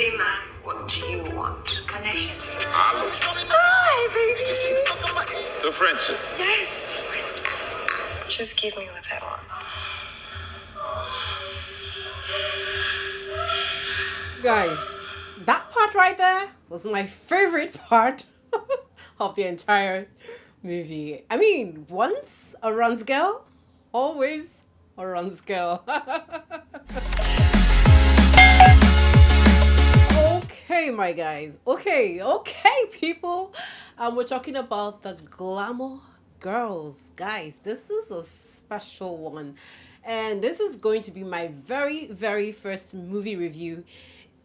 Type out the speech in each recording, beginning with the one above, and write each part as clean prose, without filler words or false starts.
Hey man, what do you want? Connection. Hi, baby. So friendship. Yes. Just give me what I want. Guys, that part right there was my favorite part of the entire movie. I mean, once a runs girl, always a runs girl. Okay, my guys. Okay, people. We're talking about the Glamour Girls. Guys, this is a special one. And this is going to be my very, very first movie review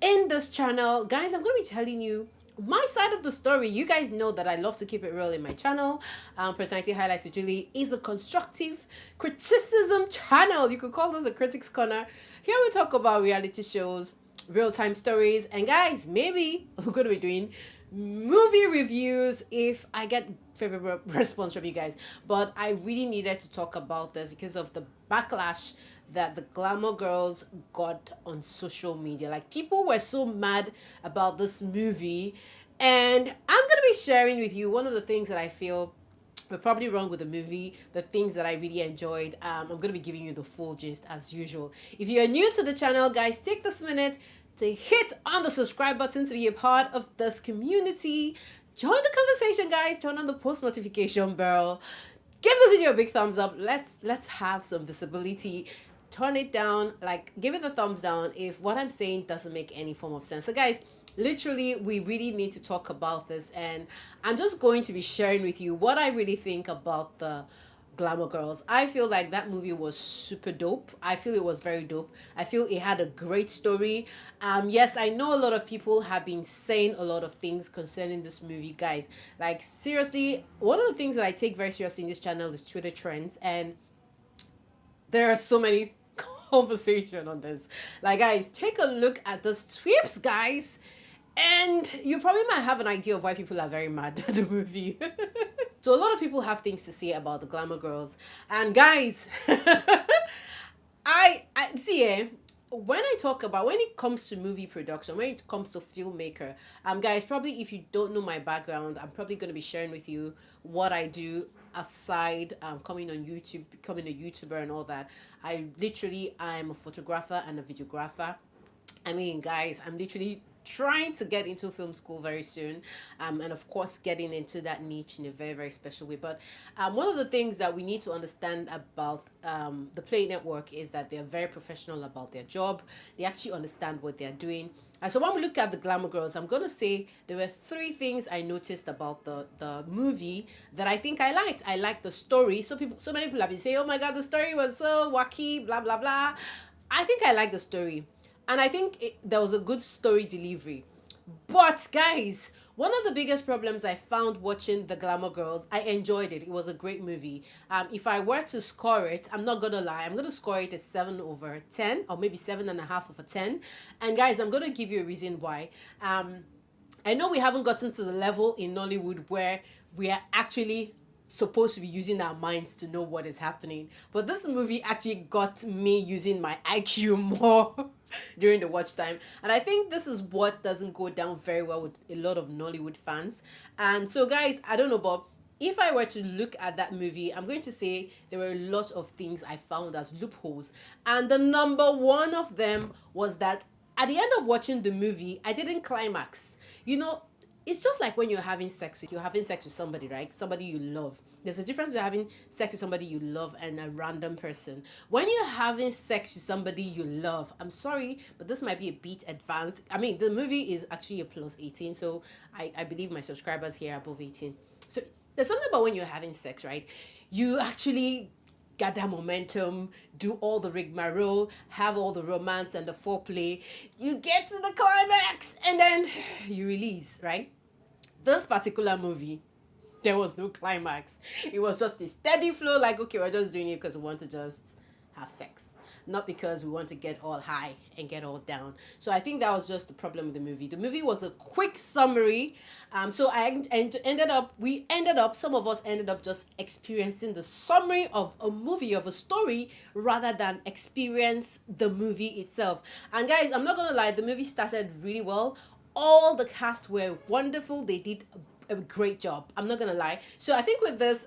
in this channel. Guys, I'm going to be telling you my side of the story. You guys know that I love to keep it real in my channel. Personality Highlights with Julie is a constructive criticism channel. You could call this a critics corner. Here we talk about reality shows, real-time stories, and guys, maybe we're going to be doing movie reviews if I get favorable response from you guys. But I really needed to talk about this because of the backlash that the Glamour Girls got on social media. Like, people were so mad about this movie, and I'm going to be sharing with you one of the things that I feel were probably wrong with the movie, the things that I really enjoyed. I'm going to be giving you the full gist as usual. If you're new to the channel, guys, take this minute to hit on the subscribe button to be a part of this community. Join the conversation, guys. Turn on the post notification bell. Give this video a big thumbs up. Let's have some visibility. Turn it down, like, give it a thumbs down if what I'm saying doesn't make any form of sense. So guys, literally, we really need to talk about this, and I'm just going to be sharing with you what I really think about the Glamour Girls. I feel like that movie was super dope. I feel it was very dope. I feel it had a great story. Yes, I know a lot of people have been saying a lot of things concerning this movie, guys. Like, seriously, one of the things that I take very seriously in this channel is Twitter trends, and there are so many conversation on this. Like, guys, take a look at the tweets, guys, and you probably might have an idea of why people are very mad at the movie. So a lot of people have things to say about the Glamour Girls, and guys, I see, when I talk about, when it comes to movie production, when it comes to filmmaker, guys, probably if you don't know my background, I'm probably going to be sharing with you what I do aside coming on YouTube, becoming a YouTuber and all that. I'm a photographer and a videographer. I mean, guys, I'm literally trying to get into film school very soon, and of course getting into that niche in a very, very special way. But one of the things that we need to understand about the Play Network is that they're very professional about their job. They actually understand what they're doing. And so when we look at the Glamour Girls, I'm going to say there were 3 things I noticed about the movie that I think I liked. I liked the story. So many people have been saying, oh my God, the story was so wacky, blah, blah, blah. I think I liked the story. And I think there was a good story delivery. But guys, one of the biggest problems I found watching the Glamour Girls, I enjoyed it. It was a great movie. If I were to score it, I'm not going to lie, I'm going to score it a 7/10, or maybe 7.5/10. And guys, I'm going to give you a reason why. I know we haven't gotten to the level in Nollywood where we are actually supposed to be using our minds to know what is happening. But this movie actually got me using my IQ more during the watch time. And I think this is what doesn't go down very well with a lot of Nollywood fans. And so guys, I don't know, but if I were to look at that movie, I'm going to say there were a lot of things I found as loopholes. And the number one of them was that at the end of watching the movie, I didn't climax. You know, it's just like when you're having sex with somebody, right? Somebody you love. There's a difference between having sex with somebody you love and a random person. When you're having sex with somebody you love, I'm sorry, but this might be a bit advanced. I mean, the movie is actually a +18, so I believe my subscribers here are above 18. So there's something about when you're having sex, right? You actually gather momentum, do all the rigmarole, have all the romance and the foreplay. You get to the climax, and then you release, right? This particular movie, there was no climax. It was just a steady flow, like, okay, we're just doing it because we want to just have sex. not because we want to get all high and get all down. So I think that was just the problem with the movie. The movie was a quick summary. So we ended up, some of us ended up just experiencing the summary of a movie, of a story, rather than experience the movie itself. And guys, I'm not gonna lie, the movie started really well. All the cast were wonderful. They did a great job. I'm not gonna lie. So I think with this,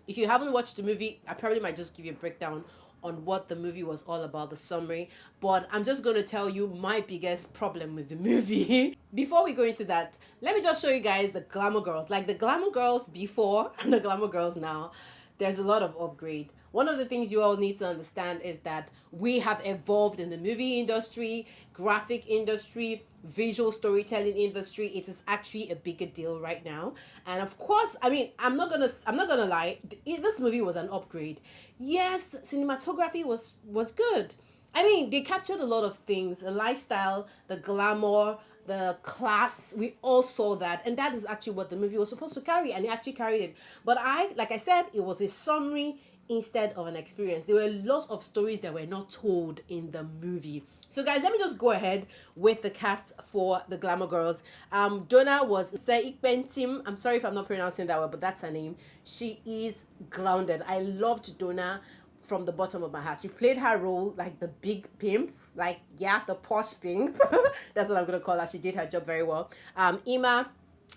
if you haven't watched the movie, I probably might just give you a breakdown on what the movie was all about, the summary. But I'm just gonna tell you my biggest problem with the movie. Before we go into that, let me just show you guys the Glamour Girls. Like the Glamour Girls before and the Glamour Girls now, there's a lot of upgrade. One of the things you all need to understand is that we have evolved in the movie industry, graphic industry, visual storytelling industry. It is actually a bigger deal right now. And of course, I mean, I'm not gonna lie, this movie was an upgrade. Yes, cinematography was good. I mean, they captured a lot of things, the lifestyle, the glamour, the class. We all saw that, and that is actually what the movie was supposed to carry, and it actually carried it. But like I said, it was a summary instead of an experience. There were lots of stories that were not told in the movie. So guys, let me just go ahead with the cast for the Glamour Girls. Donna was Seikpentim. I'm sorry if I'm not pronouncing that well, but that's her name. She is grounded. I loved Donna from the bottom of my heart. She played her role like the big pimp, like, yeah, the posh pimp. That's what I'm gonna call her. She did her job very well. Ima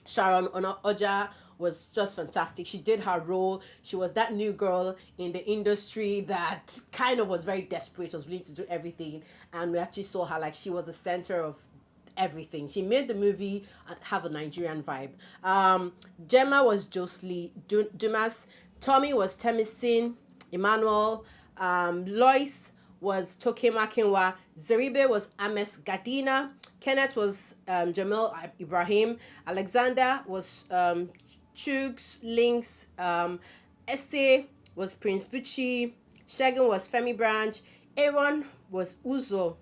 Sharon Oja was just fantastic. She did her role. She was that new girl in the industry that kind of was very desperate, was willing to do everything, and we actually saw her like she was the center of everything. She made the movie have a Nigerian vibe. Gemma was Josely Dumas. Tommy was Temisin Emmanuel. Lois was Tokema Kinwa. Zeribe was Ames Gadina. Kenneth was Jamil Ibrahim. Alexander was Chugs Links. Esse was Prince Bucci. Shagan was Femi Branch. Aaron was Uzo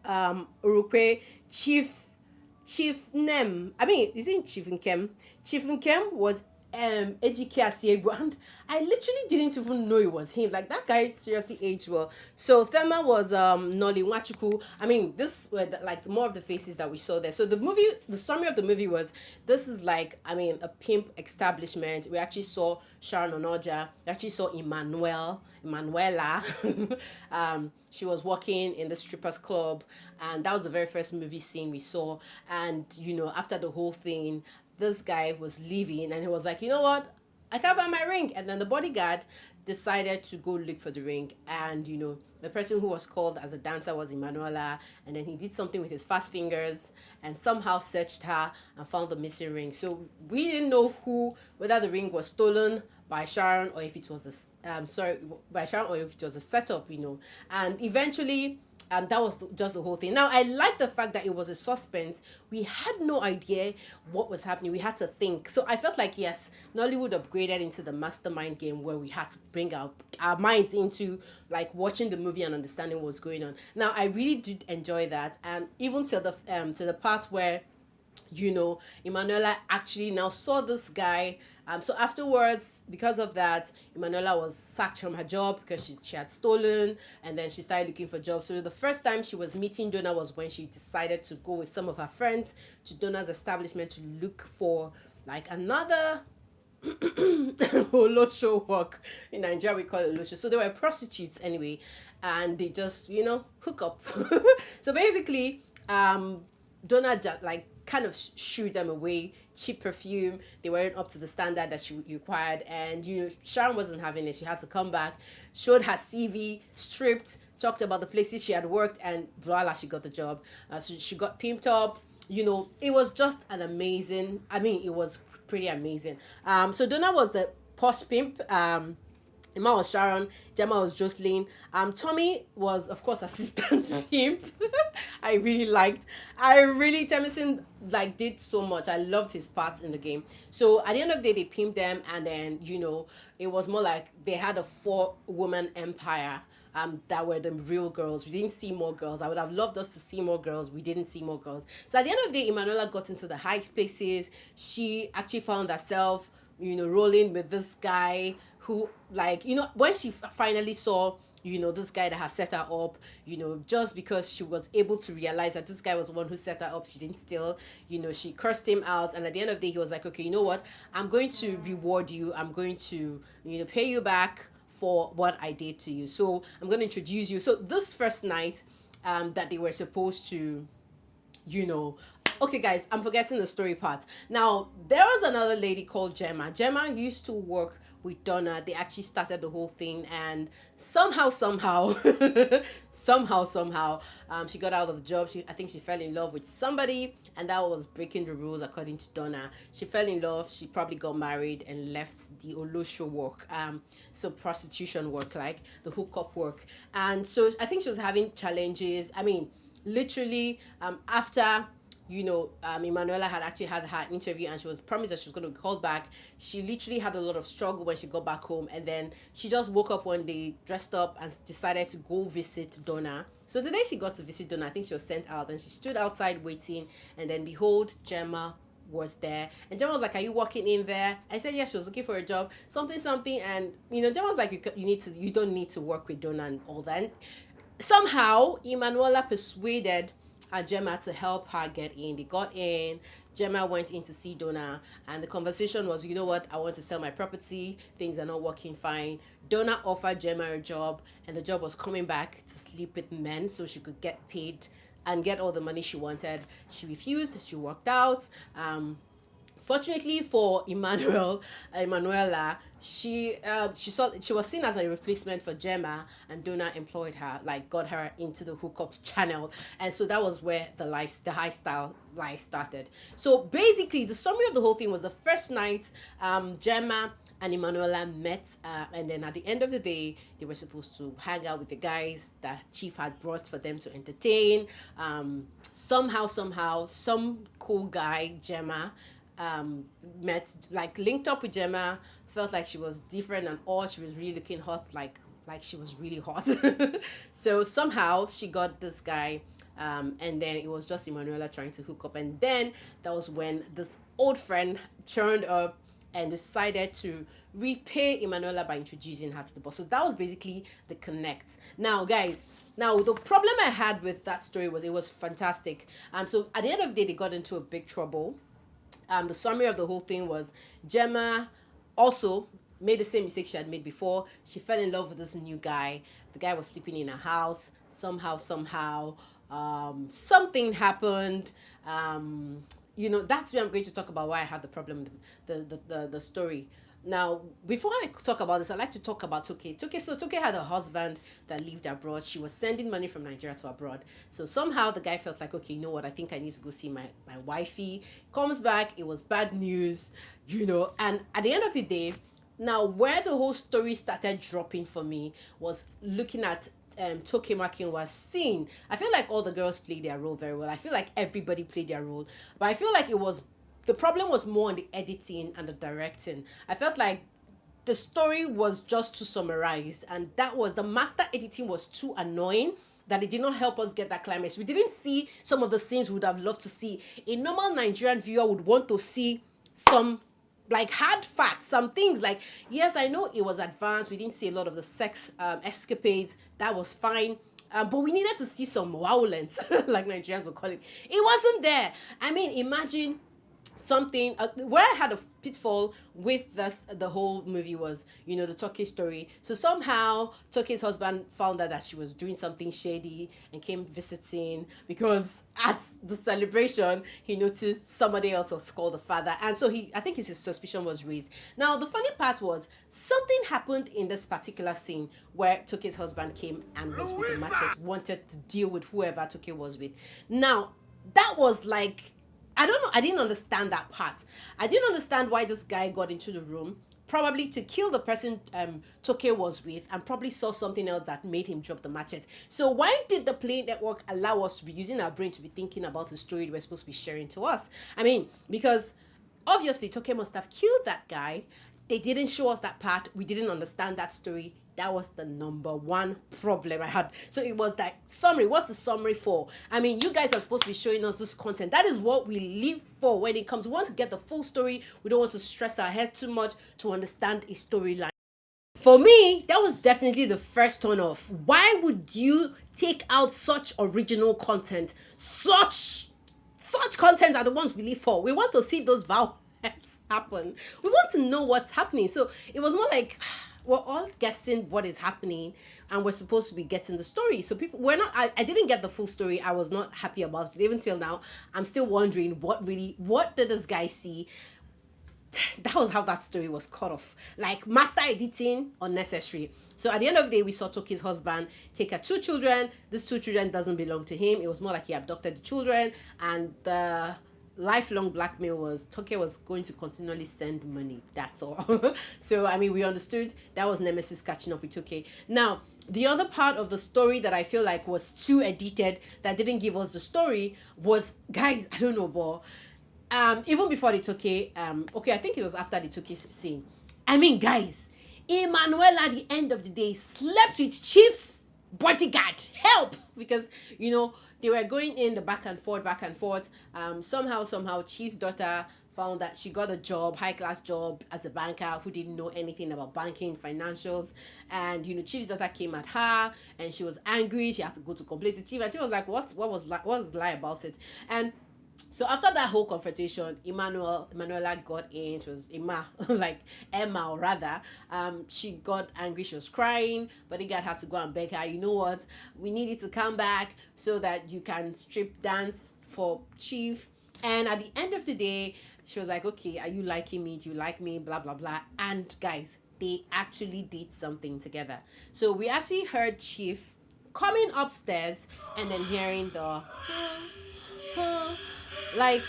Urukwe. Chief Nem. I mean, isn't Chief Nkem? Chief Nkem was Ejike Asiegbu, and I literally didn't even know it was him. Like, that guy seriously aged well. So Thelma was Noli Nwachukwu. I mean, this were like more of the faces that we saw there. So the summary of the movie was, this is like, I mean, a pimp establishment. We actually saw Sharon Onoja. We actually saw Emanuela. She was working in the strippers club, and that was the very first movie scene we saw. And after the whole thing, this guy was leaving, and he was like, you know what, I can't find my ring. And then the bodyguard decided to go look for the ring, and the person who was called as a dancer was Emanuela, and then he did something with his fast fingers and somehow searched her and found the missing ring. So we didn't know whether the ring was stolen by Sharon, or if it was by Sharon, or if it was a setup, and eventually that was just the whole thing. Now, I like the fact that it was a suspense. We had no idea what was happening. We had to think. So I felt like, yes, Nollywood upgraded into the mastermind game, where we had to bring our minds into like watching the movie and understanding what was going on. Now, I really did enjoy that, and even to the part where Emanuela actually now saw this guy. So afterwards, because of that, Emanuela was sacked from her job because she had stolen, and then she started looking for jobs. So the first time she was meeting Donna was when she decided to go with some of her friends to Donna's establishment to look for like another Olosho work. In Nigeria, we call it Olosho. So they were prostitutes anyway, and they just, hook up. So basically, Donna like kind of shooed them away. Cheap perfume, they weren't up to the standard that she required, and Sharon wasn't having it. She had to come back, showed her CV, stripped, talked about the places she had worked, and voila, she got the job. So she got pimped up. It was just an amazing, I mean, it was pretty amazing. So Donna was the posh pimp. Emma was Sharon, Gemma was Jocelyn. Tommy was, of course, assistant pimp. I really Temison like did so much. I loved his part in the game. So at the end of the day, they pimped them, and then it was more like they had a 4-woman empire. That were the real girls. We didn't see more girls. I would have loved us to see more girls. We didn't see more girls. So at the end of the day, Emanuela got into the high places. She actually found herself, rolling with this guy who, like, when she finally saw this guy that has set her up, just because she was able to realize that this guy was the one who set her up, she didn't steal, she cursed him out. And at the end of the day, he was like, okay, you know what? I'm going to reward you. I'm going to, pay you back for what I did to you. So I'm going to introduce you. So this first night, that they were supposed to, you know okay, guys, I'm forgetting the story part. Now there was another lady called Gemma used to work with Donna. They actually started the whole thing, and somehow somehow she got out of the job. I think she fell in love with somebody, and that was breaking the rules according to Donna. She fell in love, she probably got married and left the olosho work, so prostitution work, like the hookup work. And so I think she was having challenges. I mean, literally, after Emanuela had actually had her interview, and she was promised that she was going to be called back. She literally had a lot of struggle when she got back home, and then she just woke up one day, dressed up, and decided to go visit Donna. So the day she got to visit Donna, I think she was sent out, and she stood outside waiting, and then behold, Gemma was there. And Gemma was like, are you working in there? I said, yeah. She was looking for a job, something. And Gemma was like, you don't need to work with Donna and all that. And somehow Emanuela persuaded Gemma to help her get in. They got in. Gemma went in to see Donna, and the conversation was, you know what, I want to sell my property. Things are not working fine. Donna offered Gemma a job, and the job was coming back to sleep with men so she could get paid and get all the money she wanted. She refused. She walked out. Fortunately for Emanuela, she was seen as a replacement for Gemma, and Donna employed her, like got her into the hookup channel. And so that was where the high style life started. So basically, the summary of the whole thing was the first night, Gemma and Emanuela met, and then at the end of the day, they were supposed to hang out with the guys that Chief had brought for them to entertain. Somehow, some cool guy, Gemma, linked up with Gemma, felt like she was different and all. She was really looking hot, like she was really hot. So somehow she got this guy, and then it was just Emanuela trying to hook up. And then that was when this old friend turned up and decided to repay Emanuela by introducing her to the boss. So that was basically the connect. Now, guys, the problem I had with that story was it was fantastic. So at the end of the day, they got into a big trouble. The summary of the whole thing was Gemma also made the same mistake she had made before. She fell in love with this new guy. The guy was sleeping in her house. Somehow, something happened. That's where I'm going to talk about why I had the problem with the story. Now, before I talk about this, I'd like to talk about Toke. Toke had a husband that lived abroad. She was sending money from Nigeria to abroad. So somehow the guy felt like, okay, you know what? I think I need to go see my wifey. Comes back, it was bad news, And at the end of the day, now where the whole story started dropping for me was looking at Toke Makinwa's scene. I feel like all the girls played their role very well. I feel like everybody played their role. But I feel like the problem was more on the editing and the directing. I felt like the story was just too summarized, and the master editing was too annoying, that it did not help us get that climax. We didn't see some of the scenes we would have loved to see. A normal Nigerian viewer would want to see some hard facts, some things like, yes, I know it was advanced. We didn't see a lot of the sex escapades. That was fine. But we needed to see some violence, like Nigerians would call it. It wasn't there. I mean, imagine something where I had a pitfall with the whole movie was the Toke story. So somehow Toke's husband found out that she was doing something shady and came visiting, because at the celebration he noticed somebody else was called the father, and so I think his suspicion was raised. Now the funny part was something happened in this particular scene where Toke's husband came and was with the machete, wanted to deal with whoever Toke was with. Now that was like, I don't know. I didn't understand that part. I didn't understand why this guy got into the room, probably to kill the person Toke was with, and probably saw something else that made him drop the machete. So why did the Play Network allow us to be using our brain to be thinking about the story we're supposed to be sharing to us? I mean, because obviously Toke must have killed that guy. They didn't show us that part. We didn't understand that story. That was the number one problem I had. So it was that summary. What's the summary for? I mean, you guys are supposed to be showing us this content. That is what we live for when it comes. We want to get the full story. We don't want to stress our head too much to understand a storyline. For me, that was definitely the first turn off. Why would you take out such original content? Such content are the ones we live for. We want to see those violence happen. We want to know what's happening. So it was more like we're all guessing what is happening, and we're supposed to be getting the story. So people, we're not. I didn't get the full story. I was not happy about it. Even till now, I'm still wondering what did this guy see. That was how that story was cut off. Like master editing, unnecessary. So at the end of the day, we saw Toki's husband take her two children. These two children doesn't belong to him. It was more like he abducted the children, and the lifelong blackmail was Toki was going to continually send money. That's all. So I mean, we understood that was Nemesis catching up with Toki. Now, the other part of the story that I feel like was too edited, that didn't give us the story, was, guys, I don't know, but even before the Toki, okay, I think it was after the Toki scene. I mean, guys, Emmanuel at the end of the day slept with Chief's bodyguard. Help! Because, they were going in the back and forth, back and forth. Somehow, Chief's daughter found that she got a job, high class job as a banker who didn't know anything about banking, financials. And, Chief's daughter came at her and she was angry. She had to go to complain to Chief. And she was like, what was the lie about it? And so after that whole confrontation, Emanuela got in. She was Emma, or rather. She got angry. She was crying. But the guy had to go and beg her. You know what? We need you to come back so that you can strip dance for Chief. And at the end of the day, she was like, "Okay, are you liking me? Do you like me? Blah blah blah." And guys, they actually did something together. So we actually heard Chief coming upstairs and then hearing the. Like,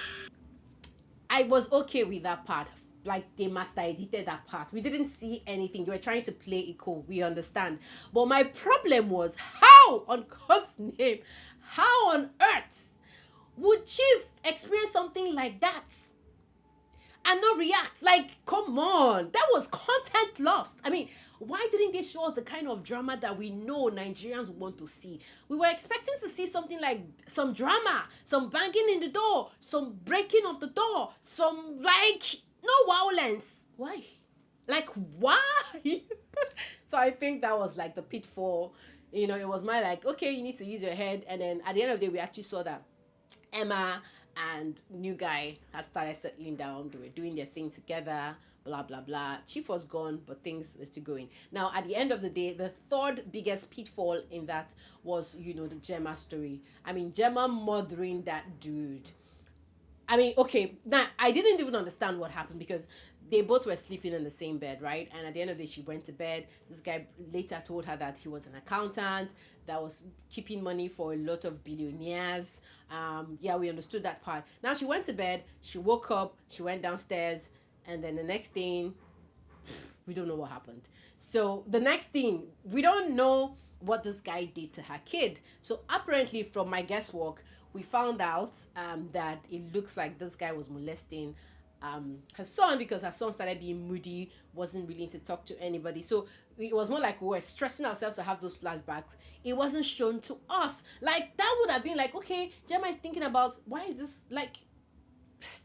I was okay with that part. Like, they master edited that part. We didn't see anything. They were trying to play it cool. We understand. But my problem was, how on God's name, how on earth would Chief experience something like that and not react? Like, come on. That was content lost. I mean, why didn't they show us the kind of drama that we know Nigerians want to see? We were expecting to see something like some drama, some banging in the door, some breaking of the door, some no violence. Why? Like, why? So I think that was like the pitfall. It was my like, okay, you need to use your head. And then at the end of the day, we actually saw that Emma and new guy had started settling down. They were doing their thing together, blah blah blah. Chief was gone, but things were still going. Now at the end of the day, the third biggest pitfall in that was the Gemma story. I mean, Gemma mothering that dude. I mean, okay, now I didn't even understand what happened because they both were sleeping in the same bed, right? And at the end of the day, she went to bed. This guy later told her that he was an accountant that was keeping money for a lot of billionaires. Yeah, we understood that part. Now she went to bed, she woke up, she went downstairs, and then the next thing, we don't know what happened. So the next thing, we don't know what this guy did to her kid. So apparently, from my guesswork, we found out that it looks like this guy was molesting her son, because her son started being moody, wasn't willing to talk to anybody. So it was more like we were stressing ourselves to have those flashbacks. It wasn't shown to us. Like, that would have been like, okay, Gemma is thinking about, why is this like,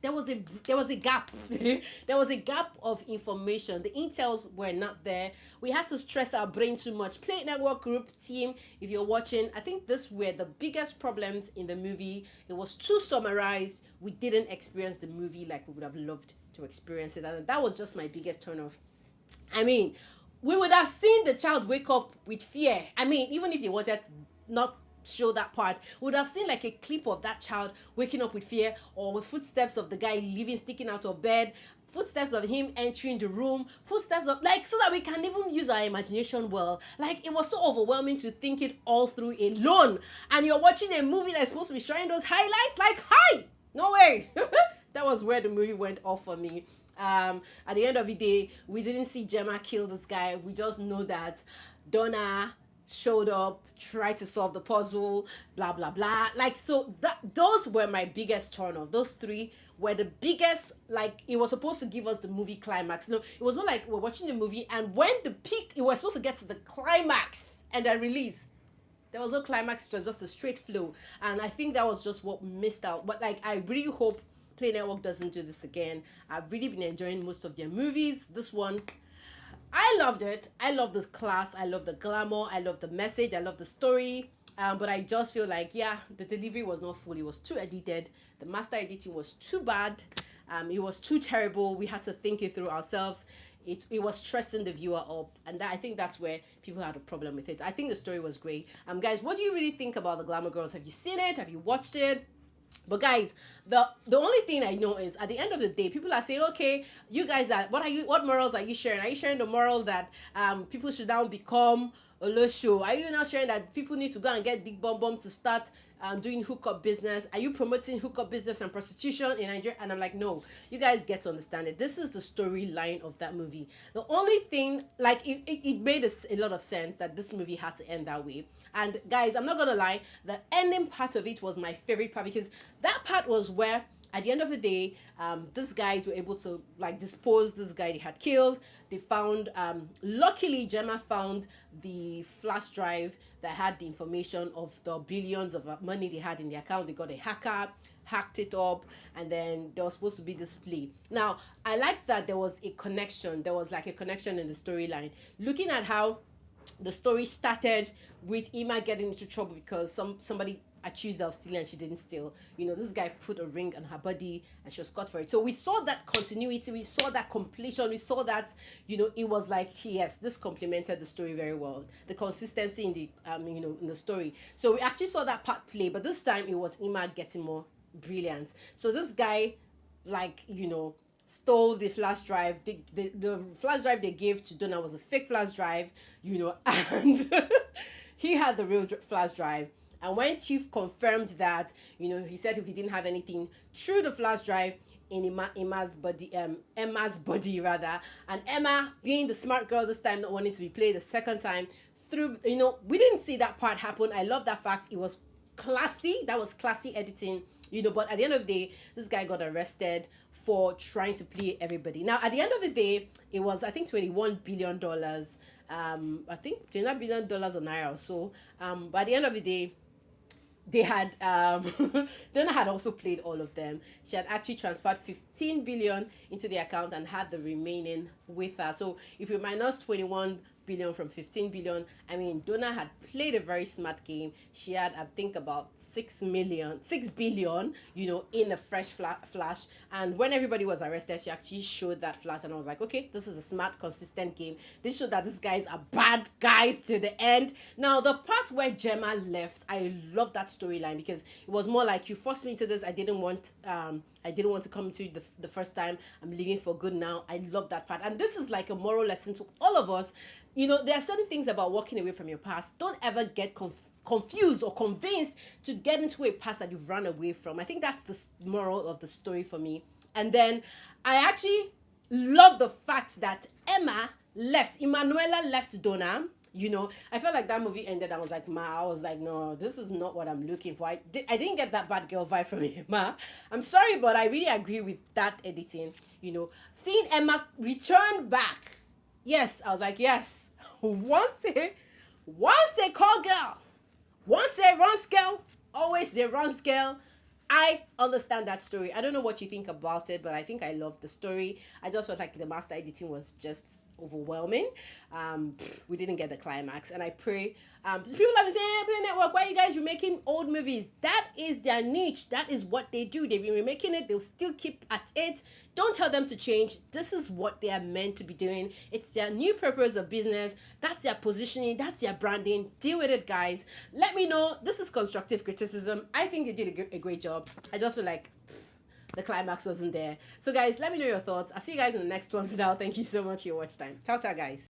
there was a gap. There was a gap of information. The intels were not there. We had to stress our brain too much. Play Network Group team, if you're watching, I think this were the biggest problems in the movie. It was too summarized. We didn't experience the movie like we would have loved to experience it, and that was just my biggest turn off. I mean, we would have seen the child wake up with fear. I mean, even if they wanted to not show that part, we would have seen like a clip of that child waking up with fear, or with footsteps of the guy leaving, sticking out of bed, footsteps of him entering the room, footsteps of, like, so that we can even use our imagination well. Like, it was so overwhelming to think it all through alone, and you're watching a movie that's supposed to be showing those highlights. Like, hi, no way. That was where the movie went off for me. At the end of the day, we didn't see Gemma kill this guy. We just know that Donna showed up, tried to solve the puzzle, blah blah blah. Like, so those were my biggest turn off. Those three were the biggest. Like, it was supposed to give us the movie climax. No, it was more like we're watching the movie, and when the peak, it was supposed to get to the climax and then release. There was no climax. It was just a straight flow, and I think that was just what we missed out. But like, I really hope Play Network doesn't do this again. I've really been enjoying most of their movies. This one, I loved it. I love this class. I love the glamour. I love the message. I love the story. But I just feel like, yeah, the delivery was not full. It was too edited. The master editing was too bad. It was too terrible. We had to think it through ourselves. It was stressing the viewer up, and I think that's where people had a problem with it. I think the story was great. Guys, what do you really think about the Glamour Girls? Have you seen it? Have you watched it? But guys, the only thing I know is at the end of the day, people are saying, okay, you guys are what morals are you sharing? Are you sharing the moral that people should now become a low show? Are you now sharing that people need to go and get big bum bum to start doing hookup business? Are you promoting hookup business and prostitution in Nigeria? And I'm like, no, you guys get to understand it. This is the storyline of that movie. The only thing, like, it made a lot of sense that this movie had to end that way. And guys, I'm not gonna lie, the ending part of it was my favorite part, because that part was where at the end of the day, these guys were able to like dispose this guy they had killed. They found, luckily Gemma found the flash drive that had the information of the billions of money they had in the account. They got a hacker, hacked it up, and then there was supposed to be this play. Now, I like that there was a connection. There was like a connection in the storyline. Looking at how the story started with Ima getting into trouble because somebody accused her of stealing and she didn't steal. You know, this guy put a ring on her body and she was caught for it. So we saw that continuity, we saw that completion, we saw that, you know, it was like, yes, this complemented the story very well. The consistency in the in the story. So we actually saw that part play, but this time it was Ima getting more brilliant. So this guy, like, stole the flash drive. The flash drive they gave to Donna was a fake flash drive, and he had the real flash drive. And when Chief confirmed that, he said he didn't have anything through the flash drive in Emma's body rather. And Emma, being the smart girl this time, not wanting to be played the second time, we didn't see that part happen. I love that fact. It was classy. That was classy editing. But at the end of the day, this guy got arrested for trying to play everybody. Now, at the end of the day, it was, I think, $21 billion. I think $21 billion or naira or so. But at the end of the day, they had Donna had also played all of them. She had actually transferred 15 billion into the account and had the remaining with her. So if you minus 21 billion from 15 billion, I mean, Donna had played a very smart game. She had, I think, about 6 billion, in a fresh flash. And when everybody was arrested, she actually showed that flash, and I was like, okay, this is a smart, consistent game. This showed that these guys are bad guys to the end. Now, the part where Gemma left, I love that storyline, because it was more like, you forced me into this. I didn't want to come to the first time. I'm leaving for good now. I love that part. And this is like a moral lesson to all of us. There are certain things about walking away from your past. Don't ever get confused or convinced to get into a past that you've run away from. I think that's the moral of the story for me. And then I actually love the fact that Emanuela left Donna. I felt like that movie ended. I was like, no, this is not what I'm looking for. I didn't get that bad girl vibe from Emma. I'm sorry, but I really agree with that editing. Seeing Emma return back. Yes, I was like, yes. Once a call girl, once a runs girl, always a runs girl. I understand that story. I don't know what you think about it, but I think I love the story. I just felt like the master editing was just overwhelming. We didn't get the climax, and I pray people have been saying, hey, Play Network, why are you guys remaking old movies? That is their niche. That is what they do. They've been remaking it. They'll still keep at it. Don't tell them to change. This is what they are meant to be doing. It's their new purpose of business. That's their positioning. That's their branding. Deal with it, guys. Let me know. This is constructive criticism. I think they did a great job. I just feel like the climax wasn't there. So guys, let me know your thoughts. I'll see you guys in the next one. For now, thank you so much for your watch time. Ciao, ciao, guys.